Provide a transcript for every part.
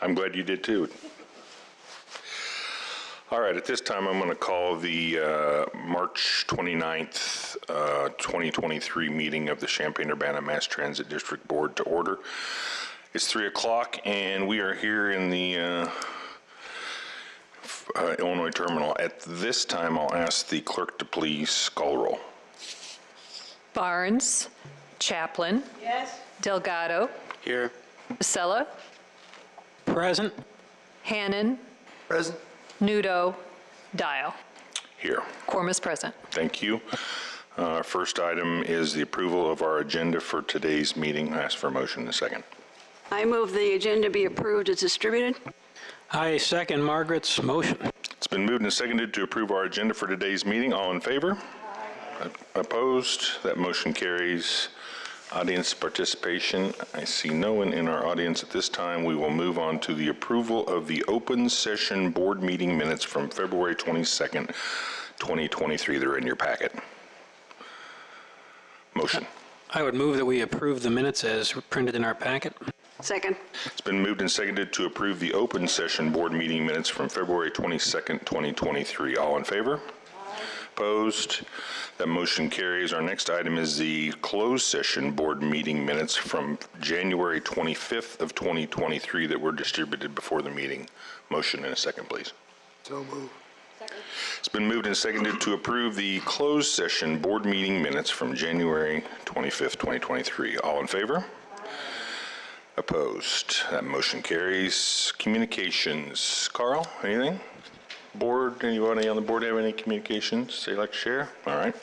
I'm glad you did too. All right, at this time, I'm going to call the March 29th, 2023 meeting of the Champaign-Urbana Mass Transit District Board to order. It's 3 o'clock, and we are here in the Illinois Terminal. At this time, I'll ask the clerk to please call roll. Barnes. Chaplin. Yes. Delgado. Here. Vasella. Present. Hannon. Present. Nudo. Dial. Here. Quorum is present. Thank you. First item is the approval of our agenda for today's meeting. I ask for a motion in a second. I move the agenda be approved as distributed. I second Margaret's motion. It's been moved and seconded to approve our agenda for today's meeting. All in favor? Aye. Opposed? That motion carries. Audience participation. I see no one in our audience at this time. We will move on to the approval of the open session board meeting minutes from February 22nd, 2023. They're in your packet. Motion. I would move that we approve the minutes as printed in our packet. Second. It's been moved and seconded to approve the open session board meeting minutes from February 22nd, 2023. All in favor? Aye. Opposed? That motion carries. Our next item is the closed session board meeting minutes from January 25th of 2023 that were distributed before the meeting. Motion in a second, please. So moved. It's been moved and seconded to approve the closed session board meeting minutes from January 25th, 2023. All in favor? Opposed? That motion carries. Communications. Carl, anything? Board, anybody on the board have any communications they'd like to share? All right.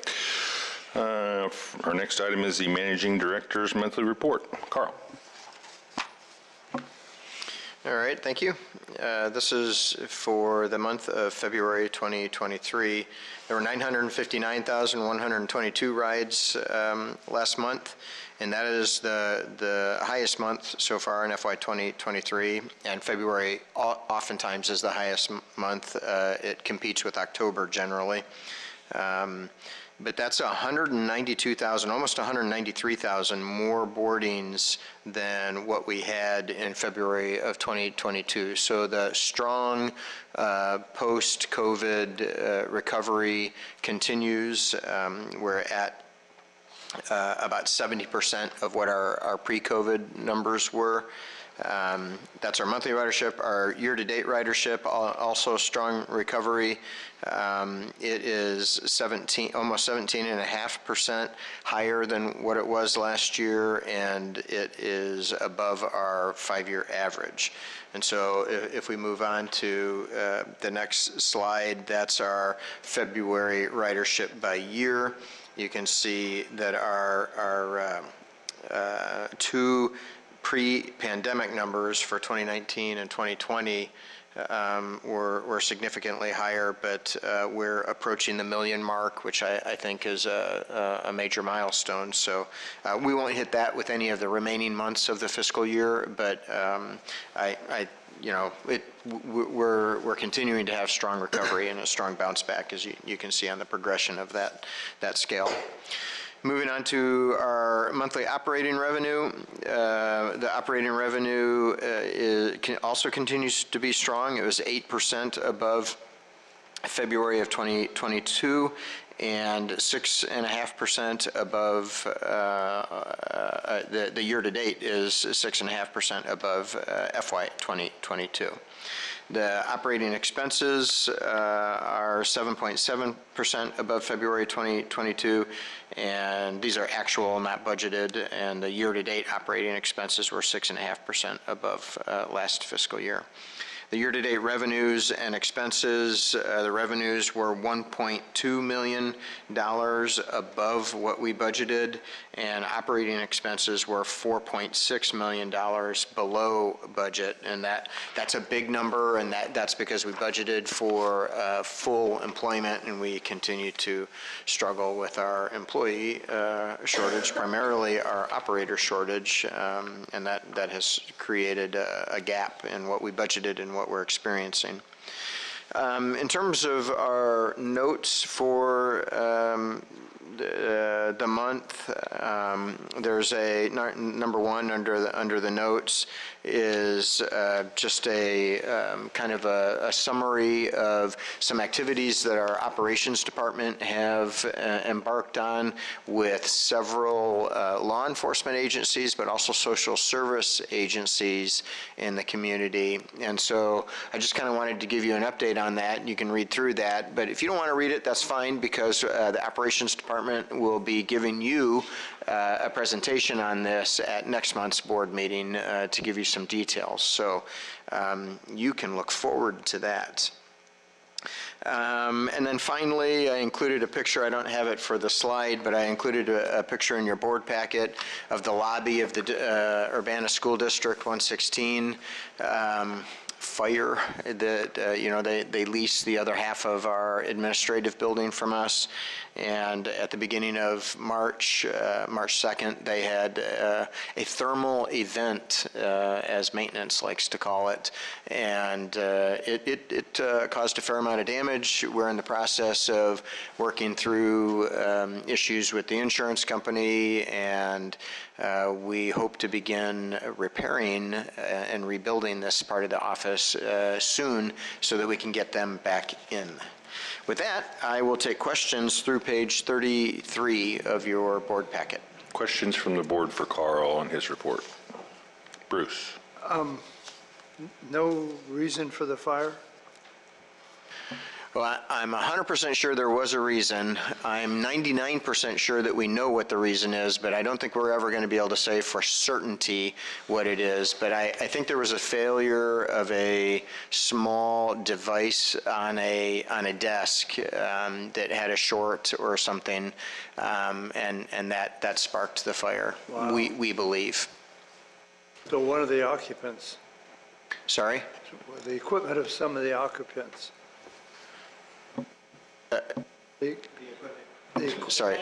Our next item is the Managing Director's Monthly Report. Carl. All right, thank you. This is for the month of February 2023. There were 959,122 rides last month, and that is the highest month so far in FY 2023, and February oftentimes is the highest month. It competes with October generally. But that's 192,000, almost 193,000 more boardings than what we had in February of 2022. So the strong post-COVID recovery continues. We're at about 70% of what our pre-COVID numbers were. That's our monthly ridership. Our year-to-date ridership, also strong recovery. It is almost 17.5% higher than what it was last year, and it is above our 5-year average. And so if we move on to the next slide, that's our February ridership by year. You can see that our two pre-pandemic numbers for 2019 and 2020 were significantly higher, but we're approaching the million mark, which I think is a major milestone. So we won't hit that with any of the remaining months of the fiscal year, but we're continuing to have strong recovery and a strong bounce back, as you can see on the progression of that scale. Moving on to our monthly operating revenue. The operating revenue also continues to be strong. It was 8% above February of 2022 and 6.5% above the year-to-date is 6.5% above FY 2022. The operating expenses are 7.7% above February 2022, and these are actual, not budgeted, and the year-to-date operating expenses were 6.5% above last fiscal year. The year-to-date revenues and expenses, the revenues were $1.2 million above what we budgeted, and operating expenses were $4.6 million below budget, and that's a big number, and that's because we budgeted for full employment, and we continue to struggle with our employee shortage, primarily our operator shortage, and that has created a gap in what we budgeted and what we're experiencing. In terms of our notes for the month, there's a, number one under the notes is just a kind of a summary of some activities that our operations department have embarked on with several law enforcement agencies, but also social service agencies in the community. And so I just kind of wanted to give you an update on that. You can read through that, but if you don't want to read it, that's fine, because the operations department will be giving you a presentation on this at next month's board meeting to give you some details. So you can look forward to that. And then finally, I included a picture. I don't have it for the slide, but I included a picture in your board packet of the lobby of the Urbana School District 116 fire that, you know, they lease the other half of our administrative building from us. And at the beginning of March, March 2nd, they had a thermal event, as maintenance likes to call it. And it caused a fair amount of damage. We're in the process of working through issues with the insurance company, and we hope to begin repairing and rebuilding this part of the office soon so that we can get them back in. With that, I will take questions through page 33 of your board packet. Questions from the board for Carl on his report? Bruce? No reason for the fire? Well, I'm 100% sure there was a reason. I'm 99% sure that we know what the reason is, but I don't think we're ever going to be able to say for certainty what it is. But I think there was a failure of a small device on a desk that had a short or something, and that sparked the fire. Wow. We believe. So one of the occupants, Sorry? the equipment of some of the occupants. Sorry.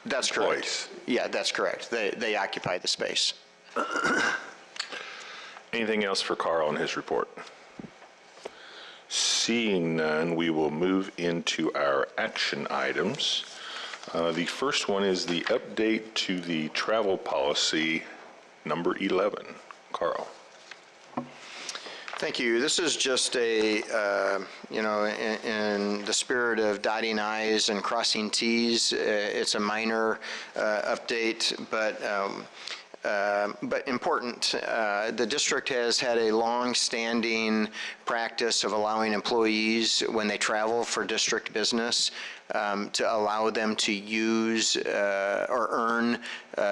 That's correct. Employees. Yeah, that's correct. They occupy the space. Anything else for Carl on his report? Seeing none, we will move into our action items. The first one is the update to the travel policy number 11. Carl. Thank you. This is just a, you know, in the spirit of dotting I's and crossing T's, it's a minor update, but important. The district has had a long-standing practice of allowing employees, when they travel for district business, to allow them to use or earn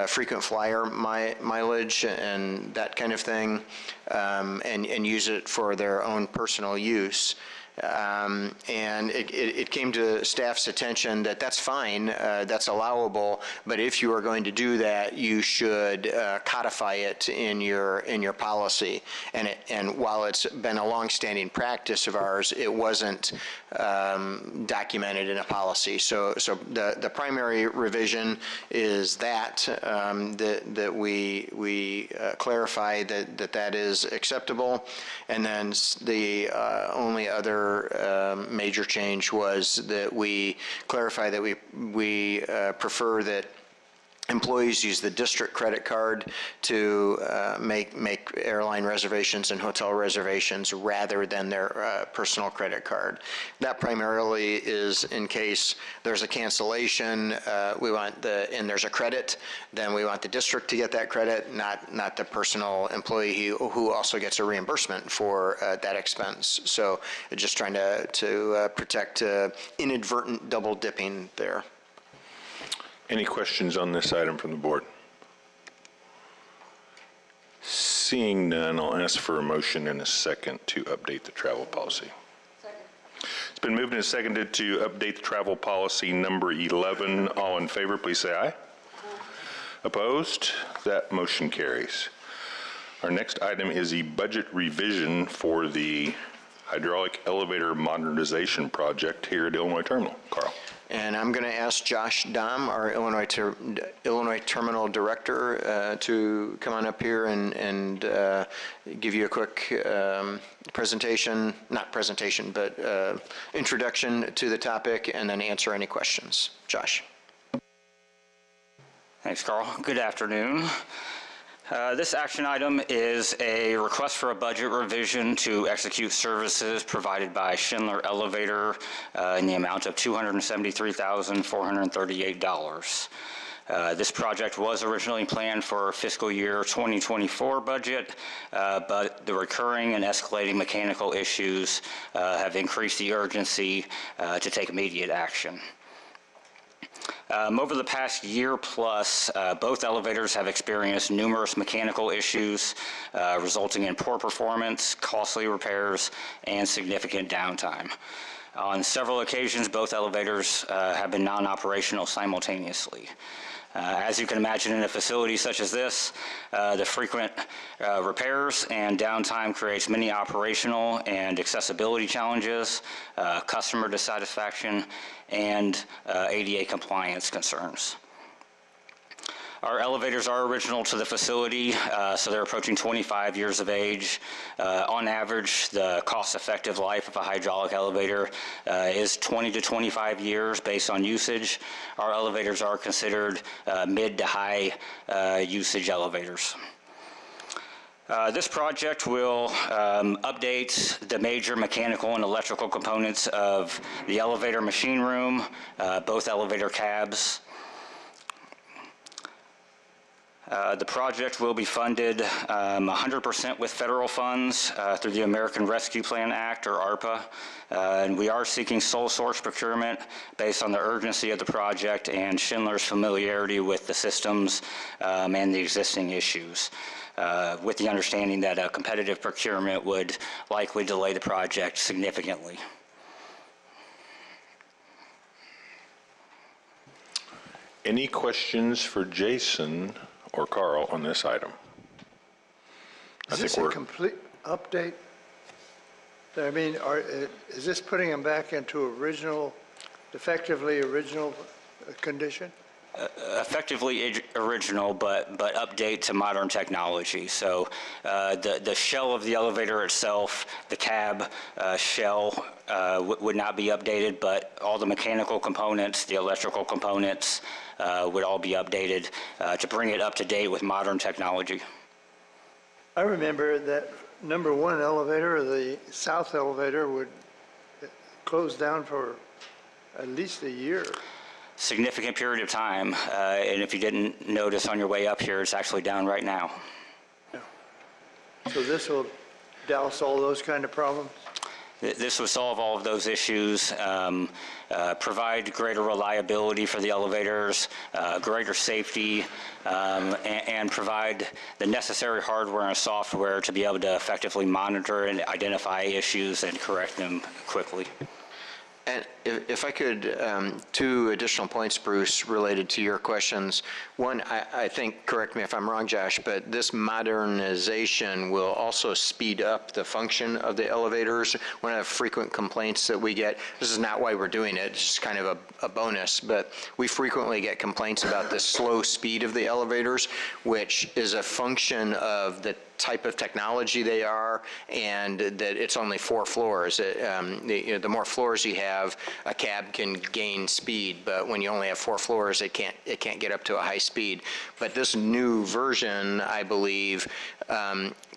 frequent flyer mileage and that kind of thing, and use it for their own personal use. And it came to staff's attention that that's fine, that's allowable, but if you are going to do that, you should codify it in your policy. And while it's been a long-standing practice of ours, it wasn't documented in a policy. So the primary revision is that we clarify that is acceptable, and then the only other major change was that we clarify that we prefer that employees use the district credit card to make airline reservations and hotel reservations rather than their personal credit card. That primarily is in case there's a cancellation, and there's a credit, then we want the district to get that credit, not the personal employee who also gets a reimbursement for that expense. So just trying to protect inadvertent double dipping there. Any questions on this item from the board? Seeing none, I'll ask for a motion and a second to update the travel policy. Second. It's been moved and seconded to update the travel policy number 11. All in favor, please say aye. Aye. Opposed? That motion carries. Our next item is the budget revision for the hydraulic elevator modernization project here at Illinois Terminal. Carl. And I'm going to ask Josh Dahm, our Illinois Terminal Director, to come on up here and give you a quick presentation, not presentation, but introduction to the topic, and then answer any questions. Josh. Thanks, Carl. Good afternoon. This action item is a request for a budget revision to execute services provided by Schindler Elevator in the amount of $273,438. This project was originally planned for fiscal year 2024 budget, but the recurring and escalating mechanical issues have increased the urgency to take immediate action. Over the past year plus, both elevators have experienced numerous mechanical issues, resulting in poor performance, costly repairs, and significant downtime. On several occasions, both elevators have been non-operational simultaneously. As you can imagine, in a facility such as this, the frequent repairs and downtime creates many operational and accessibility challenges, customer dissatisfaction, and ADA compliance concerns. Our elevators are original to the facility, so they're approaching 25 years of age. On average, the cost-effective life of a hydraulic elevator is 20 to 25 years based on usage. Our elevators are considered mid to high usage elevators. This project will update the major mechanical and electrical components of the elevator machine room, both elevator cabs. The project will be funded 100% with federal funds through the American Rescue Plan Act, or ARPA, and we are seeking sole source procurement based on the urgency of the project and Schindler's familiarity with the systems and the existing issues, with the understanding that a competitive procurement would likely delay the project significantly. Any questions for Jason or Carl on this item? Is this a complete update? I mean, is this putting them back into effectively original condition? Effectively original, but update to modern technology. So the shell of the elevator itself, the cab shell would not be updated, but all the mechanical components, the electrical components would all be updated to bring it up to date with modern technology. I remember that number one elevator, the south elevator, would close down for at least a year. Significant period of time, and if you didn't notice on your way up here, it's actually down right now. Yeah. So this will douse all those kind of problems? This would solve all of those issues, provide greater reliability for the elevators, greater safety, and provide the necessary hardware and software to be able to effectively monitor and identify issues and correct them quickly. And if I could, two additional points, Bruce, related to your questions. One, I think, correct me if I'm wrong, Josh, but this modernization will also speed up the function of the elevators. One of the frequent complaints that we get, this is not why we're doing it, it's just kind of a bonus, but we frequently get complaints about the slow speed of the elevators, which is a function of the type of technology they are, and that it's only 4 floors. The more floors you have, a cab can gain speed, but when you only have 4 floors, it can't get up to a high speed. But this new version, I believe,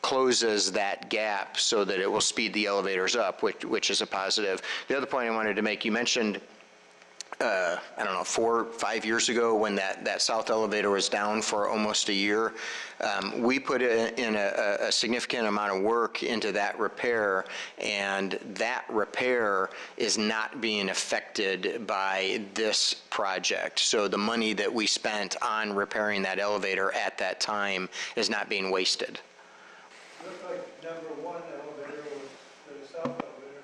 closes that gap so that it will speed the elevators up, which is a positive. The other point I wanted to make, you mentioned I don't know, 4 or 5 years ago when that south elevator was down for almost a year. We put in a significant amount of work into that repair, and that repair is not being affected by this project. So the money that we spent on repairing that elevator at that time is not being wasted. Looks like number one elevator was the south elevator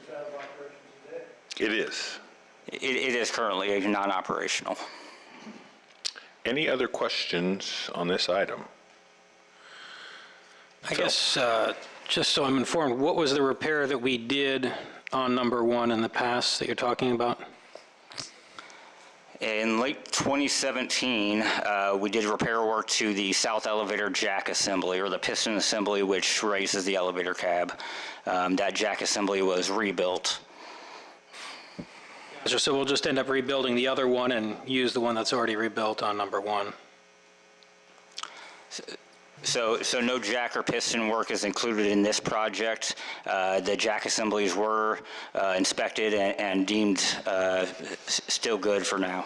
is out of operation today. It is. It is currently non-operational. Any other questions on this item? I guess, just so I'm informed, what was the repair that we did on number one in the past that you're talking about? In late 2017, we did repair work to the south elevator jack assembly, or the piston assembly, which raises the elevator cab. That jack assembly was rebuilt. So we'll just end up rebuilding the other one and use the one that's already rebuilt on number one. So no jack or piston work is included in this project. The jack assemblies were inspected and deemed still good for now.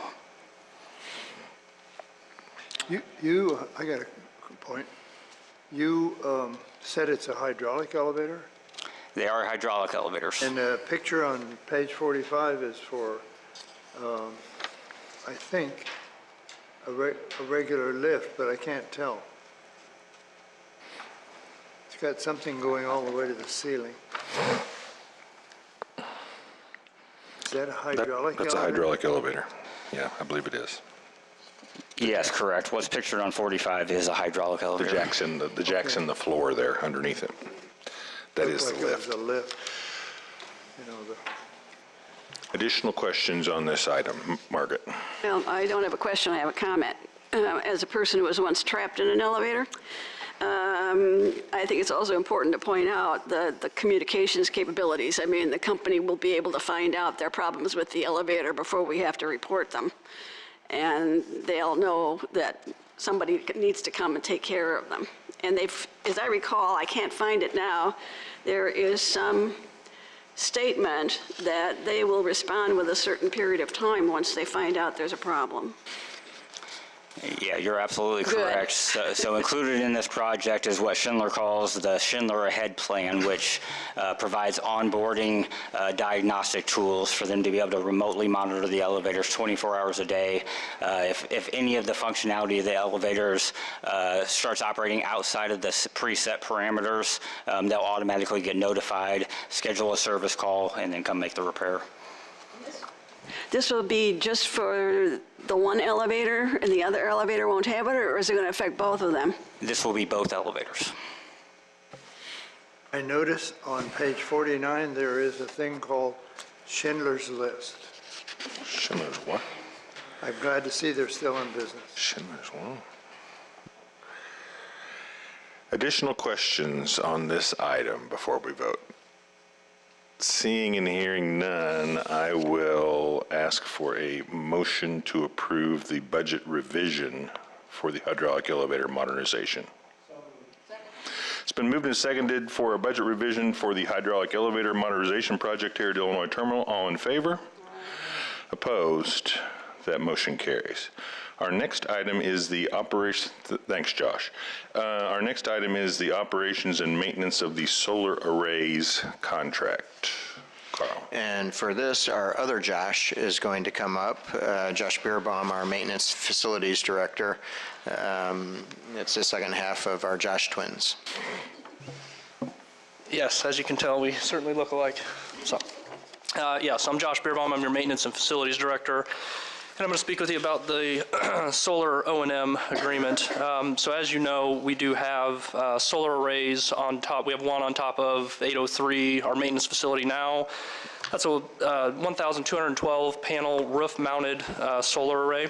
I got a point. You said it's a hydraulic elevator, They are hydraulic elevators. and the picture on page 45 is for, I think, a regular lift, but I can't tell. It's got something going all the way to the ceiling. Is that a hydraulic elevator? That's a hydraulic elevator. Yeah, I believe it is. Yes, correct. What's pictured on 45 is a hydraulic The elevator. jack's in the floor there underneath it. That is the Looked like lift. it was a lift. You know, Additional questions on this item? Margaret? Well, I don't have a question, I have a comment. As a person who was once trapped in an elevator, I think it's also important to point out the communications capabilities. I mean, the company will be able to find out their problems with the elevator before we have to report them. And they'll know that somebody needs to come and take care of them. And they've, as I recall, I can't find it now, there is some statement that they will respond with a certain period of time once they find out there's a problem. Yeah, you're absolutely Good. correct. So included in this project is what Schindler calls the Schindler Ahead Plan, which provides onboarding diagnostic tools for them to be able to remotely monitor the elevators 24 hours a day. If any of the functionality of the elevators starts operating outside of the preset parameters, they'll automatically get notified, schedule a service call, and then come make the repair. This will be just for the one elevator and the other elevator won't have it, or is it going to affect both of them? This will be both elevators. I notice on page 49, there is a thing called Schindler's List. Schindler's what? I'm glad to see they're still in business. Schindler's what? Additional questions on this item before we vote? Seeing and hearing none, I will ask for a motion to approve the budget revision for the hydraulic elevator modernization. It's been moved and seconded for a budget revision for the hydraulic elevator modernization project here at Illinois Terminal. All in favor? Opposed? That motion carries. Our next item is the operation, thanks, Josh. Our next item is the operations and maintenance of the solar arrays contract. Carl. And for this, our other Josh is going to come up, Josh Beerbaum, our Maintenance Facilities Director. It's the second half of our Josh twins. Yes, as you can tell, we certainly look alike. So, yes, I'm Josh Beerbaum. I'm your Maintenance and Facilities Director. And I'm going to speak with you about the solar O&M agreement. So as you know, we do have solar arrays on top. We have one on top of 803, our maintenance facility now. That's a 1,212 panel roof-mounted solar array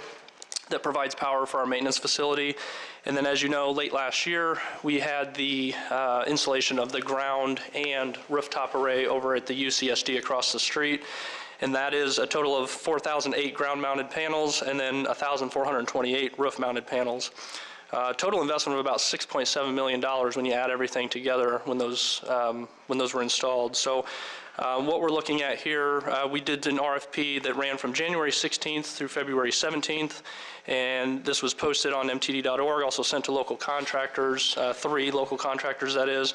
that provides power for our maintenance facility. And then, as you know, late last year, we had the installation of the ground and rooftop array over at the UCSD across the street. And that is a total of 4,008 ground-mounted panels and then 1,428 roof-mounted panels. Total investment of about $6.7 million when you add everything together when those were installed. So what we're looking at here, we did an RFP that ran from January 16th through February 17th, and this was posted on MTD.org, also sent to local contractors, 3 local contractors that is.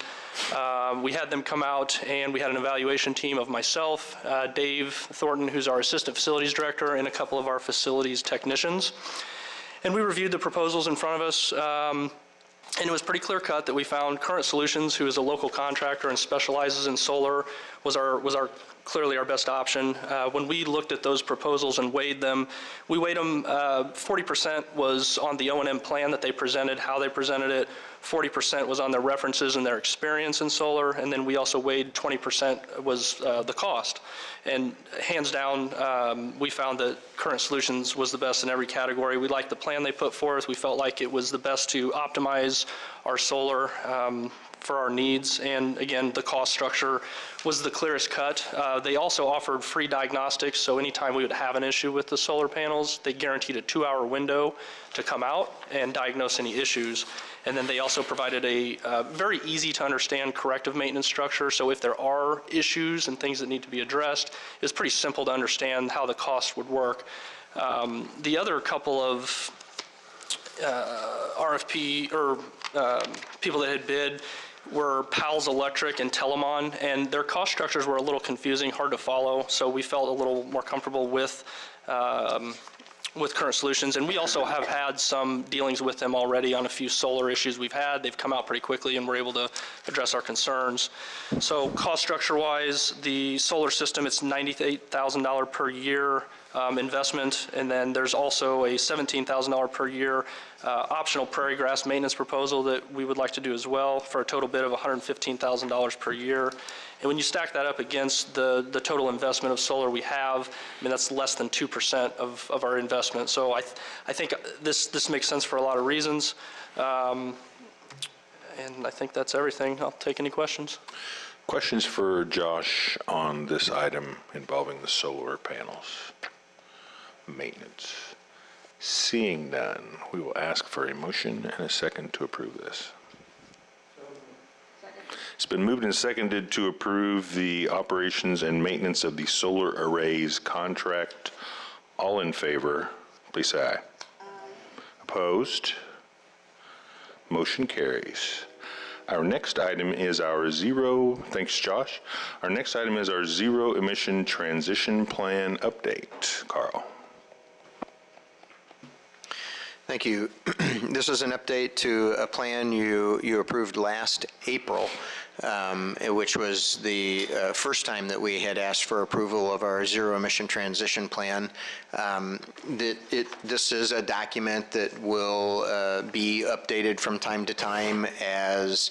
We had them come out and we had an evaluation team of myself, Dave Thornton, who's our Assistant Facilities Director, and a couple of our facilities technicians. And we reviewed the proposals in front of us, and it was pretty clear cut that we found Current Solutions, who is a local contractor and specializes in solar, was clearly our best option. When we looked at those proposals and weighed them, we weighed them, 40% was on the O&M plan that they presented, how they presented it, 40% was on their references and their experience in solar, and then we also weighed 20% was the cost. And hands down, we found that Current Solutions was the best in every category. We liked the plan they put forth. We felt like it was the best to optimize our solar for our needs, and again, the cost structure was the clearest cut. They also offered free diagnostics, so anytime we would have an issue with the solar panels, they guaranteed a 2-hour window to come out and diagnose any issues. And then they also provided a very easy to understand corrective maintenance structure, so if there are issues and things that need to be addressed, it's pretty simple to understand how the cost would work. The other couple of RFP or people that had bid were Powell's Electric and Telemon, and their cost structures were a little confusing, hard to follow, so we felt a little more comfortable with Current Solutions. And we also have had some dealings with them already on a few solar issues we've had. They've come out pretty quickly and we're able to address our concerns. So cost structure-wise, the solar system, it's $98,000 per year investment, and then there's also a $17,000 per year optional prairie grass maintenance proposal that we would like to do as well for a total bid of $115,000 per year. And when you stack that up against the total investment of solar we have, I mean, that's less than 2% of our investment. So I think this makes sense for a lot of reasons. And I think that's everything. I'll take any questions. Questions for Josh on this item involving the solar panels maintenance? Seeing none, we will ask for a motion and a second to approve this. It's been moved and seconded to approve the operations and maintenance of the solar arrays contract. All in favor, please say aye. Aye. Opposed? Motion carries. Our next item is our thanks Josh. Our next item is our zero emission transition plan update. Carl. Thank you. This is an update to a plan you approved last April, which was the first time that we had asked for approval of our zero emission transition plan. This is a document that will be updated from time to time as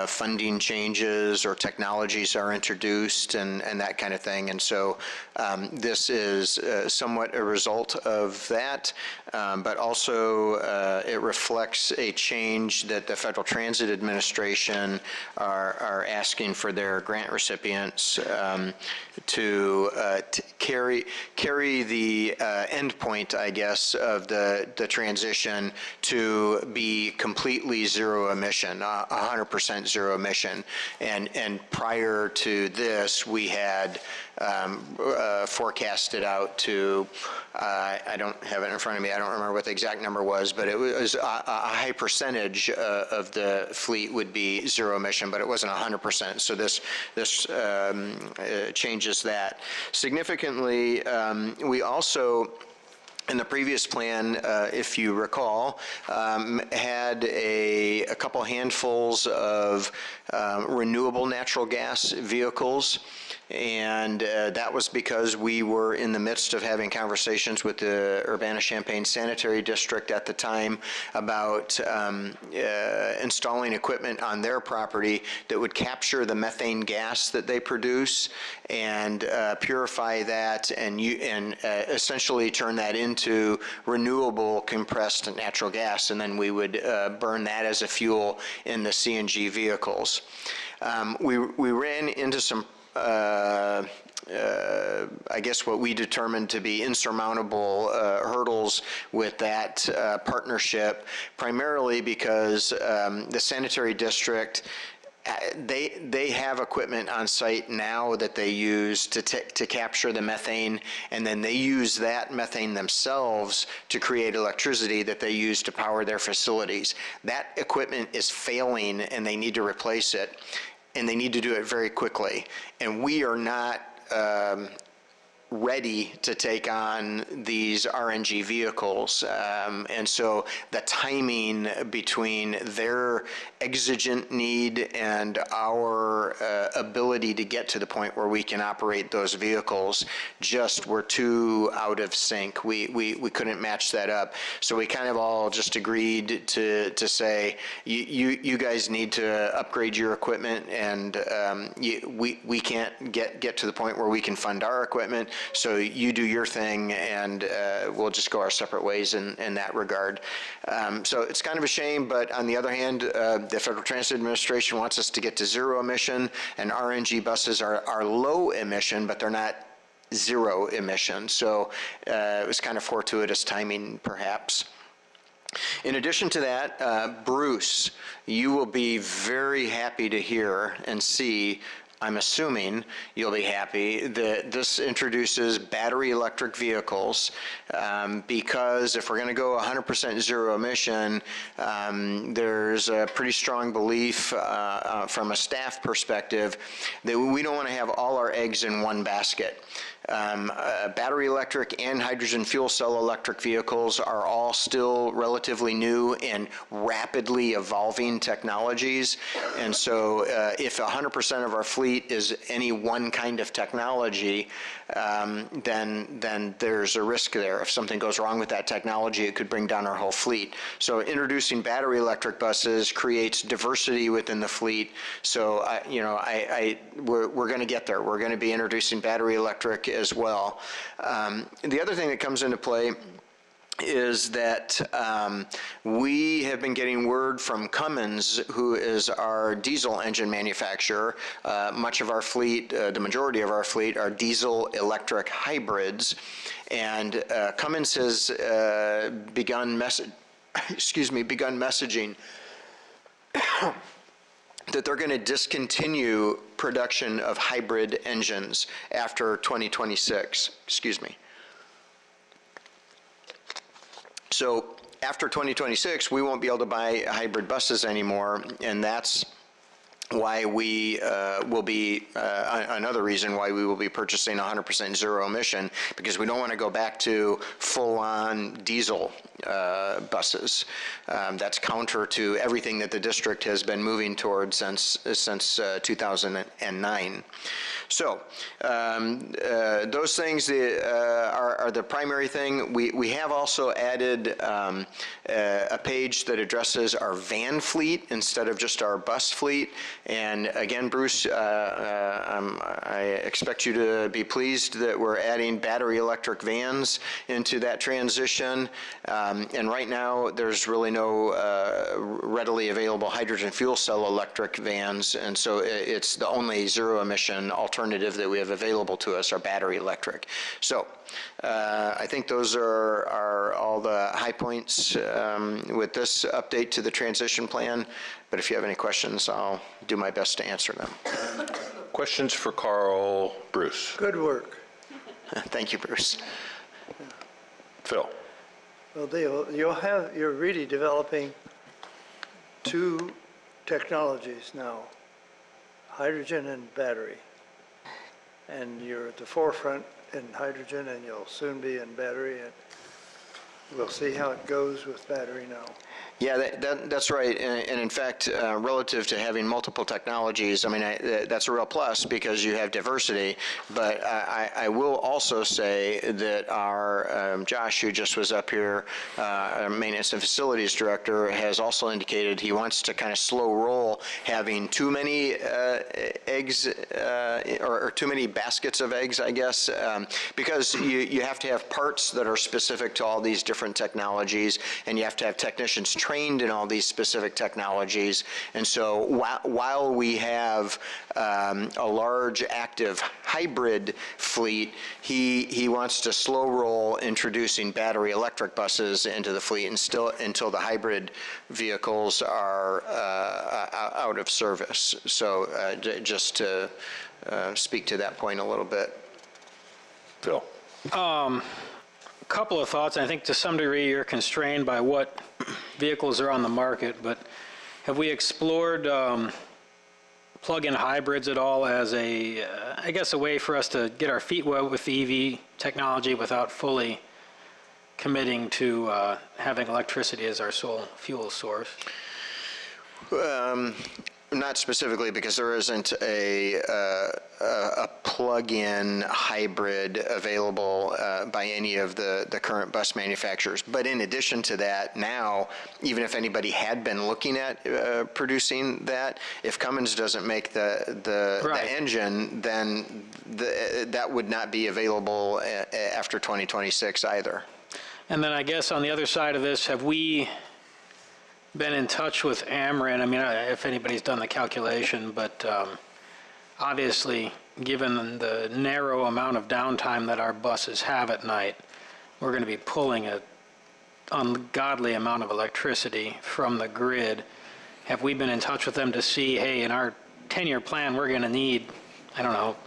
funding changes or technologies are introduced and that kind of thing. And so this is somewhat a result of that, but also it reflects a change that the Federal Transit Administration are asking for their grant recipients to carry the end point, I guess, of the transition to be completely zero emission, 100% zero emission. And prior to this, we had forecasted out to, I don't have it in front of me, I don't remember what the exact number was, but it was a high percentage of the fleet would be zero emission, but it wasn't 100%. So this changes that. Significantly, we also, in the previous plan, if you recall, had a couple handfuls of renewable natural gas vehicles, and that was because we were in the midst of having conversations with the Urbana-Champaign Sanitary District at the time about installing equipment on their property that would capture the methane gas that they produce and purify that and essentially turn that into renewable compressed natural gas, and then we would burn that as a fuel in the CNG vehicles. We ran into some I guess what we determined to be insurmountable hurdles with that partnership, primarily because the sanitary district, they have equipment on site now that they use to capture the methane, and then they use that methane themselves to create electricity that they use to power their facilities. That equipment is failing and they need to replace it, and they need to do it very quickly. And we are not ready to take on these RNG vehicles. And so the timing between their exigent need and our ability to get to the point where we can operate those vehicles just were too out of sync. We couldn't match that up. So we kind of all just agreed to say, you guys need to upgrade your equipment, and we can't get to the point where we can fund our equipment. So you do your thing, and we'll just go our separate ways in that regard. So it's kind of a shame, but on the other hand, the Federal Transit Administration wants us to get to zero emission, and RNG buses are low emission, but they're not zero emission. So it was kind of fortuitous timing, perhaps. In addition to that, Bruce, you will be very happy to hear and see, I'm assuming you'll be happy, that this introduces battery electric vehicles, because if we're going to go 100% zero emission, there's a pretty strong belief from a staff perspective that we don't want to have all our eggs in one basket. Battery electric and hydrogen fuel cell electric vehicles are all still relatively new and rapidly evolving technologies. And so if 100% of our fleet is any one kind of technology, then there's a risk there. If something goes wrong with that technology, it could bring down our whole fleet. So introducing battery electric buses creates diversity within the fleet. So we're going to get there. We're going to be introducing battery electric as well. The other thing that comes into play is that we have been getting word from Cummins, who is our diesel engine manufacturer. Much of our fleet, the majority of our fleet, are diesel electric hybrids, and Cummins has begun messaging that they're going to discontinue production of hybrid engines after 2026. So after 2026, we won't be able to buy hybrid buses anymore, and that's why we will be, another reason why we will be purchasing 100% zero emission, because we don't want to go back to full-on diesel buses. That's counter to everything that the district has been moving towards since 2009. So those things are the primary thing. We have also added a page that addresses our van fleet instead of just our bus fleet. And again, Bruce, I expect you to be pleased that we're adding battery electric vans into that transition. And right now, there's really no readily available hydrogen fuel cell electric vans, and so it's the only zero emission alternative that we have available to us are battery electric. So I think those are all the high points with this update to the transition plan. But if you have any questions, I'll do my best to answer them. Questions for Carl Bruce? Good work. Thank you, Bruce. Phil? Well, you're really developing two technologies now, hydrogen and battery. And you're at the forefront in hydrogen, and you'll soon be in battery, and we'll see how it goes with battery now. Yeah, that's right. And in fact, relative to having multiple technologies, I mean, that's a real plus because you have diversity. But I will also say that our Josh, who just was up here, our maintenance and facilities director, has also indicated he wants to kind of slow roll having too many eggs or too many baskets of eggs, I guess, because you have to have parts that are specific to all these different technologies, and you have to have technicians trained in all these specific technologies. And so while we have a large active hybrid fleet, he wants to slow roll introducing battery electric buses into the fleet until the hybrid vehicles are out of service. So just to speak to that point a little bit. Phil? Couple of thoughts. I think to some degree you're constrained by what vehicles are on the market, but have we explored plug-in hybrids at all as a, I guess, a way for us to get our feet wet with the EV technology without fully committing to having electricity as our sole fuel source? Not specifically, because there isn't a plug-in hybrid available by any of the current bus manufacturers. But in addition to that, now, even if anybody had been looking at producing that, if Cummins doesn't make the engine, then that would not be available after 2026 either. And then I guess on the other side of this, have we been in touch with Ameren? I mean, if anybody's done the calculation, but obviously, given the narrow amount of downtime that our buses have at night, we're going to be pulling an ungodly amount of electricity from the grid. Have we been in touch with them to see, hey, in our 10-year plan, we're going to need, I don't know,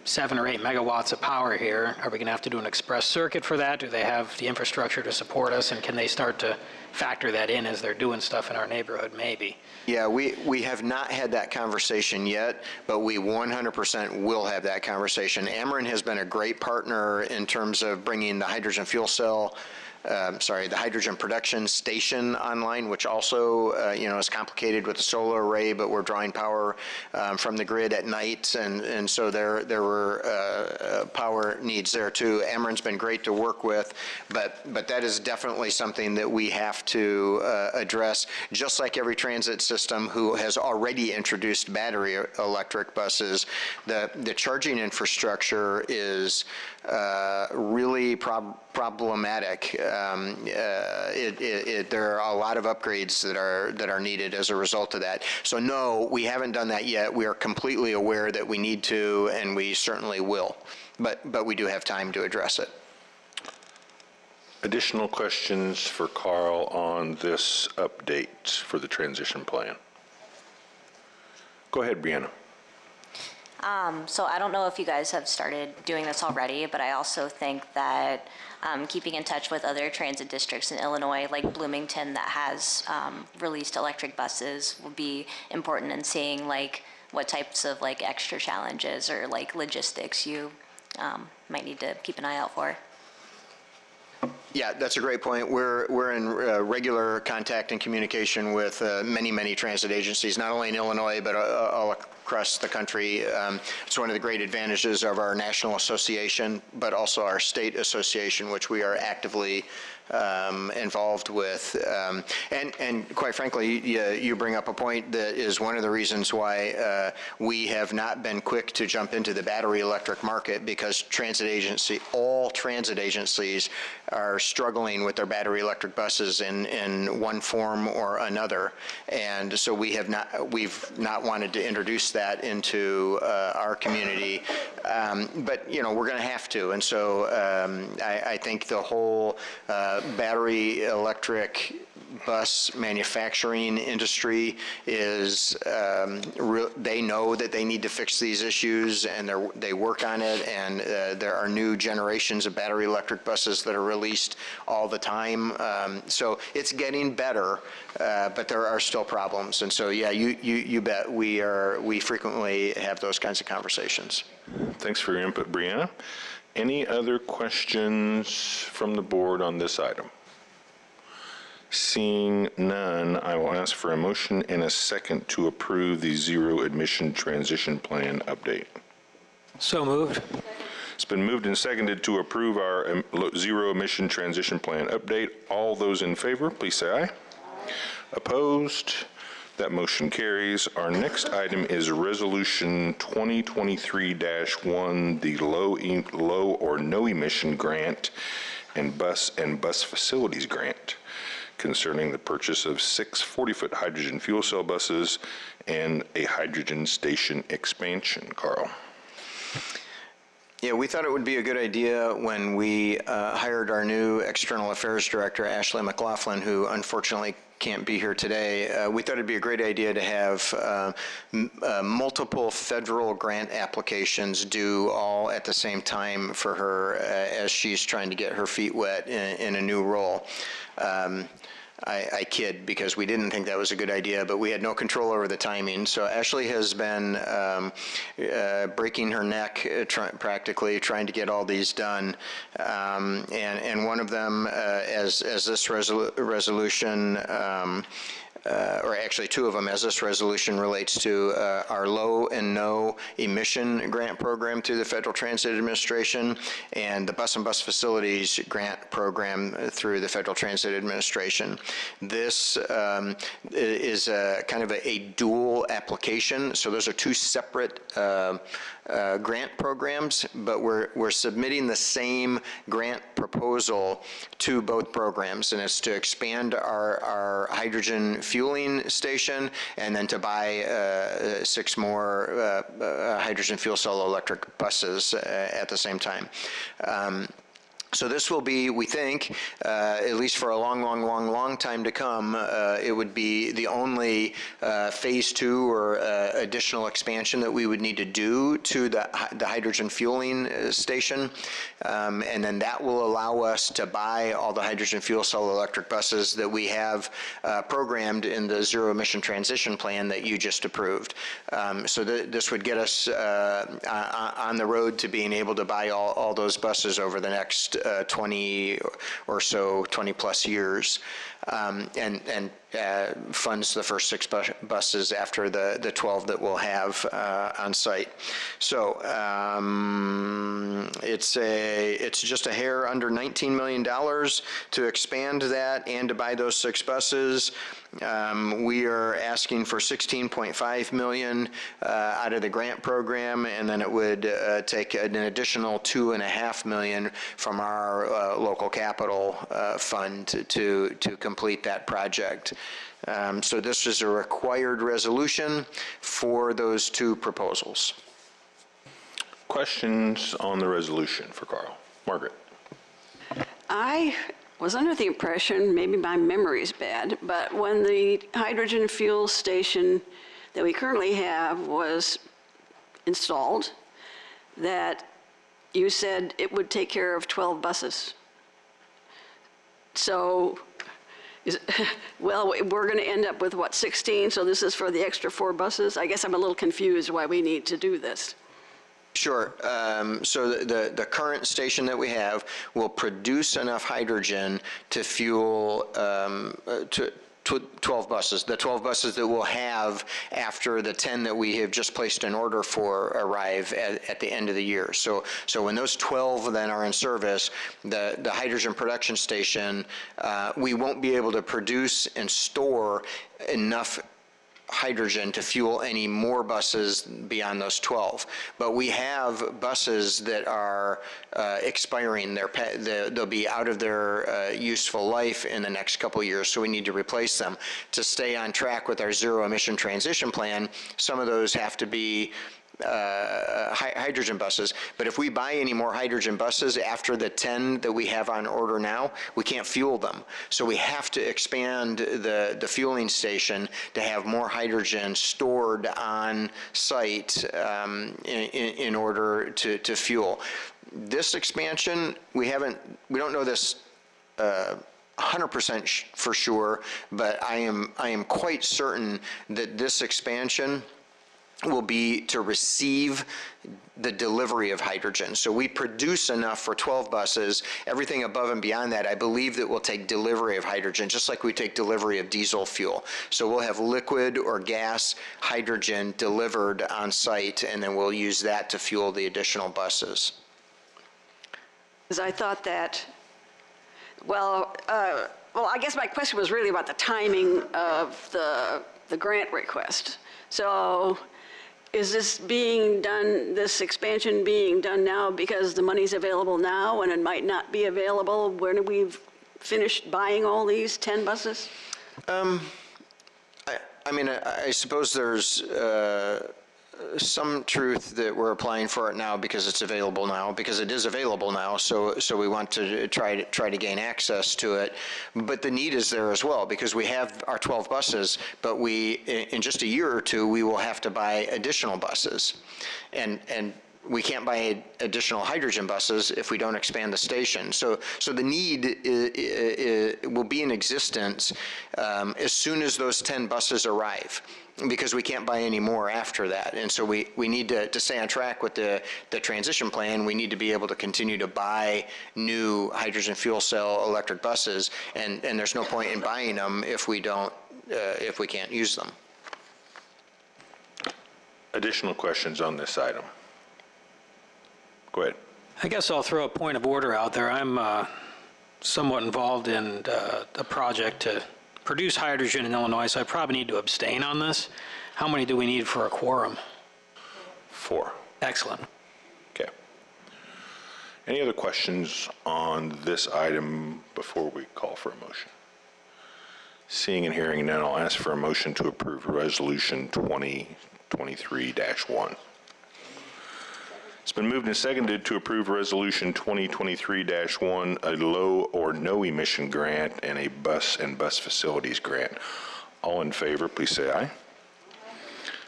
7 or 8 megawatts of power here? Are we going to have to do an express circuit for that? Do they have the infrastructure to support us? And can they start to factor that in as they're doing stuff in our neighborhood? Maybe. Yeah, we have not had that conversation yet, but we 100% will have that conversation. Ameren has been a great partner in terms of bringing the hydrogen fuel cell, the hydrogen production station online, which also, is complicated with the solar array, but we're drawing power from the grid at night, and so there were power needs there too. Ameren's been great to work with, but that is definitely something that we have to address, just like every transit system who has already introduced battery electric buses. The charging infrastructure is really problematic. There are a lot of upgrades that are needed as a result of that. So no, we haven't done that yet. We are completely aware that we need to, and we certainly will. But we do have time to address it. Additional questions for Carl on this update for the transition plan? Go ahead, Brianna. So I don't know if you guys have started doing this already, but I also think that keeping in touch with other transit districts in Illinois, like Bloomington, that has released electric buses, will be important in seeing like what types of like extra challenges or like logistics you might need to keep an eye out for. Yeah, that's a great point. We're in regular contact and communication with many transit agencies, not only in Illinois, but all across the country. It's one of the great advantages of our national association, but also our state association, which we are actively involved with. And quite frankly, you bring up a point that is one of the reasons why we have not been quick to jump into the battery electric market, because all transit agencies are struggling with their battery electric buses in one form or another. And so we've not wanted to introduce that into our community. But, we're going to have to. And so I think the whole battery electric bus manufacturing industry is, they know that they need to fix these issues, and they work on it, and there are new generations of battery electric buses that are released all the time. So it's getting better, but there are still problems. And so, yeah, you bet we frequently have those kinds of conversations. Thanks for your input, Brianna. Any other questions from the board on this item? Seeing none, I will ask for a motion and a second to approve the zero emission transition plan update. So moved. It's been moved and seconded to approve our zero emission transition plan update. All those in favor, please say aye. Opposed? That motion carries. Our next item is Resolution 2023-1, the low or no emission grant and bus facilities grant concerning the purchase of 6 40-foot hydrogen fuel cell buses and a hydrogen station expansion. Carl. Yeah, we thought it would be a good idea when we hired our new External Affairs Director, Ashley McLaughlin, who unfortunately can't be here today. We thought it'd be a great idea to have multiple federal grant applications due all at the same time for her as she's trying to get her feet wet in a new role. I kid because we didn't think that was a good idea, but we had no control over the timing. So Ashley has been breaking her neck practically trying to get all these done. And one of them, as this resolution, or actually two of them, as this resolution relates to our low and no emission grant program through the Federal Transit Administration and the bus and bus facilities grant program through the Federal Transit Administration. This is kind of a dual application. So those are two separate grant programs, but we're submitting the same grant proposal to both programs, and it's to expand our hydrogen fueling station and then to buy 6 more hydrogen fuel cell electric buses at the same time. So this will be, we think, at least for a long time to come, it would be the only phase 2 or additional expansion that we would need to do to the hydrogen fueling station. And then that will allow us to buy all the hydrogen fuel cell electric buses that we have programmed in the zero emission transition plan that you just approved. So this would get us on the road to being able to buy all those buses over the next 20 or so, 20 plus years, and funds the first 6 buses after the 12 that we'll have on site. So it's just a hair under $19 million to expand that and to buy those 6 buses. We are asking for $16.5 million out of the grant program, and then it would take an additional $2.5 million from our local capital fund to complete that project. So this is a required resolution for those 2 proposals. Questions on the resolution for Carl? Margaret? I was under the impression, maybe my memory's bad, but when the hydrogen fuel station that we currently have was installed, that you said it would take care of 12 buses. So, well, we're going to end up with, what, 16? So this is for the extra 4 buses? I guess I'm a little confused why we need to do this. Sure. So the current station that we have will produce enough hydrogen to fuel 12 buses, the 12 buses that we'll have after the 10 that we have just placed an order for arrive at the end of the year. So when those 12 then are in service, the hydrogen production station, we won't be able to produce and store enough hydrogen to fuel any more buses beyond those 12. But we have buses that are expiring. They'll be out of their useful life in the next couple of years, so we need to replace them. To stay on track with our zero emission transition plan, some of those have to be hydrogen buses, but if we buy any more hydrogen buses after the 10 that we have on order now, we can't fuel them. So we have to expand the fueling station to have more hydrogen stored on site in order to fuel. This expansion, we don't know this 100% for sure, but I am quite certain that this expansion will be to receive the delivery of hydrogen. So we produce enough for 12 buses. Everything above and beyond that, I believe that we'll take delivery of hydrogen, just like we take delivery of diesel fuel. So we'll have liquid or gas hydrogen delivered on site, and then we'll use that to fuel the additional buses. Because I thought that, well, I guess my question was really about the timing of the grant request. So, is this being done, this expansion being done now because the money's available now and it might not be available when we've finished buying all these 10 buses? I mean, I suppose there's some truth that we're applying for it now because it's available now, because it is available now, so we want to try to gain access to it. But the need is there as well, because we have our 12 buses, but in just a year or two, we will have to buy additional buses. And we can't buy additional hydrogen buses if we don't expand the station. So the need will be in existence as soon as those 10 buses arrive, because we can't buy any more after that. And so we need to stay on track with the transition plan. We need to be able to continue to buy new hydrogen fuel cell electric buses, and there's no point in buying them if we can't use them. Additional questions on this item? Go ahead. I guess I'll throw a point of order out there. I'm somewhat involved in a project to produce hydrogen in Illinois, so I probably need to abstain on this. How many do we need for a quorum? 4. Excellent. Okay. Any other questions on this item before we call for a motion? Seeing and hearing none, I'll ask for a motion to approve Resolution 2023-1. It's been moved and seconded to approve Resolution 2023-1, a low or no emission grant and a bus and bus facilities grant. All in favor, please say aye.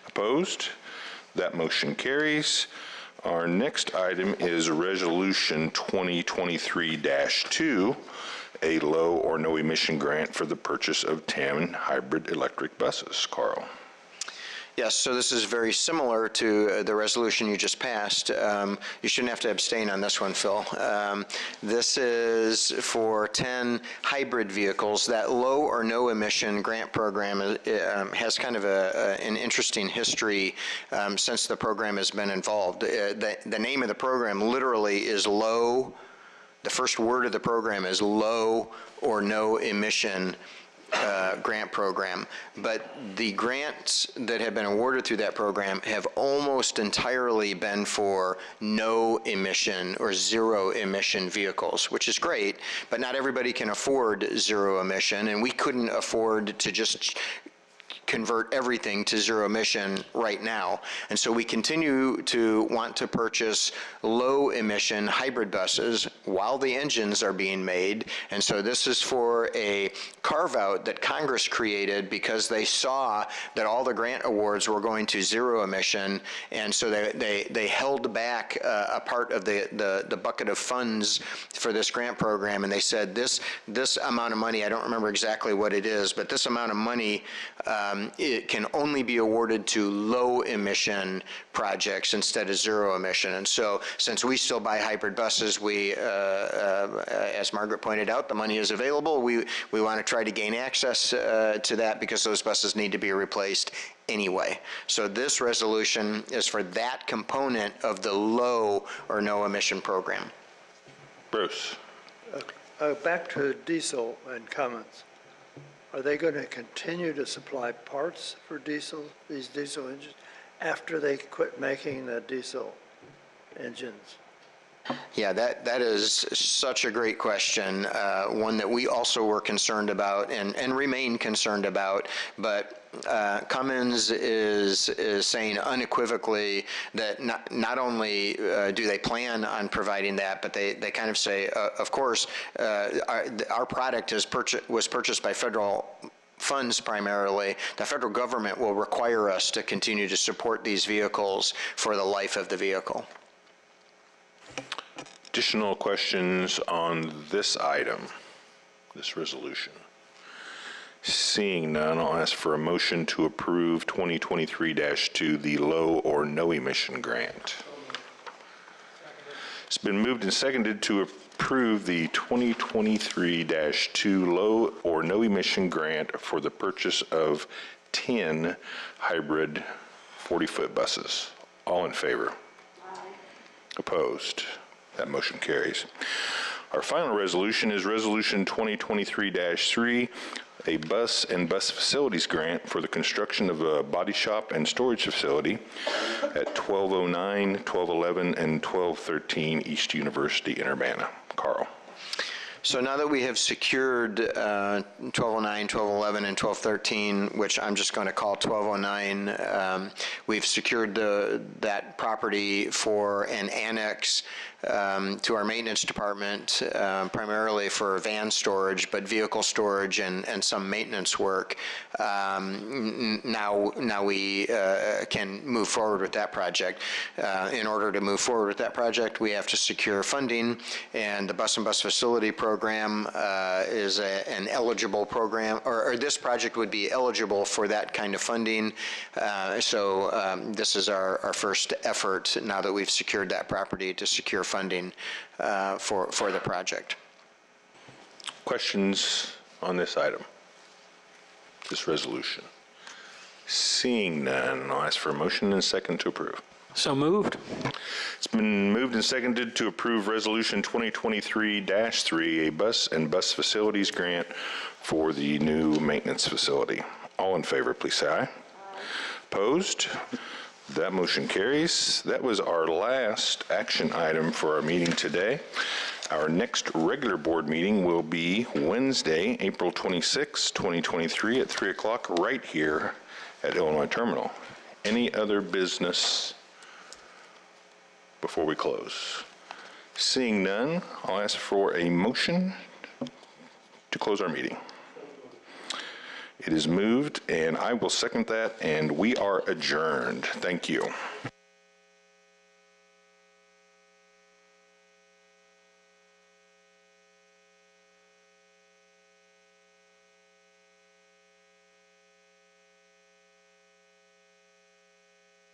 Opposed? That motion carries. Our next item is Resolution 2023-2, a low or no emission grant for the purchase of 10 hybrid electric buses. Carl. Yes, so this is very similar to the resolution you just passed. You shouldn't have to abstain on this one, Phil. This is for 10 hybrid vehicles. That low or no emission grant program has kind of an interesting history since the program has been involved. The name of the program literally is low. The first word of the program is low or no emission grant program, but the grants that have been awarded through that program have almost entirely been for no emission or zero emission vehicles, which is great, but not everybody can afford zero emission, and we couldn't afford to just convert everything to zero emission right now. And so we continue to want to purchase low emission hybrid buses while the engines are being made. And so this is for a carve out that Congress created because they saw that all the grant awards were going to zero emission. And so they held back a part of the bucket of funds for this grant program. And they said this amount of money, I don't remember exactly what it is, but this amount of money it can only be awarded to low emission projects instead of zero emission. And so since we still buy hybrid buses, we, as Margaret pointed out, the money is available. We want to try to gain access to that because those buses need to be replaced anyway. So this resolution is for that component of the low or no emission program. Bruce. Back to diesel and Cummins. Are they going to continue to supply parts for these diesel engines, after they quit making the diesel engines? Yeah, that is such a great question, one that we also were concerned about and remain concerned about, but Cummins is saying unequivocally that not only do they plan on providing that, but they kind of say, of course, our product was purchased by federal funds primarily. The federal government will require us to continue to support these vehicles for the life of the vehicle. Additional questions on this item, this resolution? Seeing none, I'll ask for a motion to approve 2023-2, the low or no emission grant. It's been moved and seconded to approve the 2023-2 low or no emission grant for the purchase of 10 hybrid 40-foot buses. All in favor? Aye. Opposed? That motion carries. Our final resolution is Resolution 2023-3, a bus and bus facilities grant for the construction of a body shop and storage facility at 1209, 1211, and 1213 East University in Urbana. Carl. So now that we have secured 1209, 1211, and 1213, which I'm just going to call 1209, we've secured that property for an annex to our maintenance department, primarily for van storage, but vehicle storage and some maintenance work. Now we can move forward with that project. In order to move forward with that project, we have to secure funding, and the Bus and Bus Facility Program is an eligible program, or this project would be eligible for that kind of funding. So this is our first effort, now that we've secured that property, to secure funding for the project. Questions on this item, this resolution? Seeing none, I'll ask for a motion and a second to approve. So moved. It's been moved and seconded to approve Resolution 2023-3, a bus and bus facilities grant for the new maintenance facility. All in favor, please say aye. Opposed? That motion carries. That was our last action item for our meeting today. Our next regular board meeting will be Wednesday, April 26, 2023 at 3 o'clock right here at Illinois Terminal. Any other business before we close? Seeing none, I'll ask for a motion to close our meeting. It is moved, and I will second that, and we are adjourned. Thank you.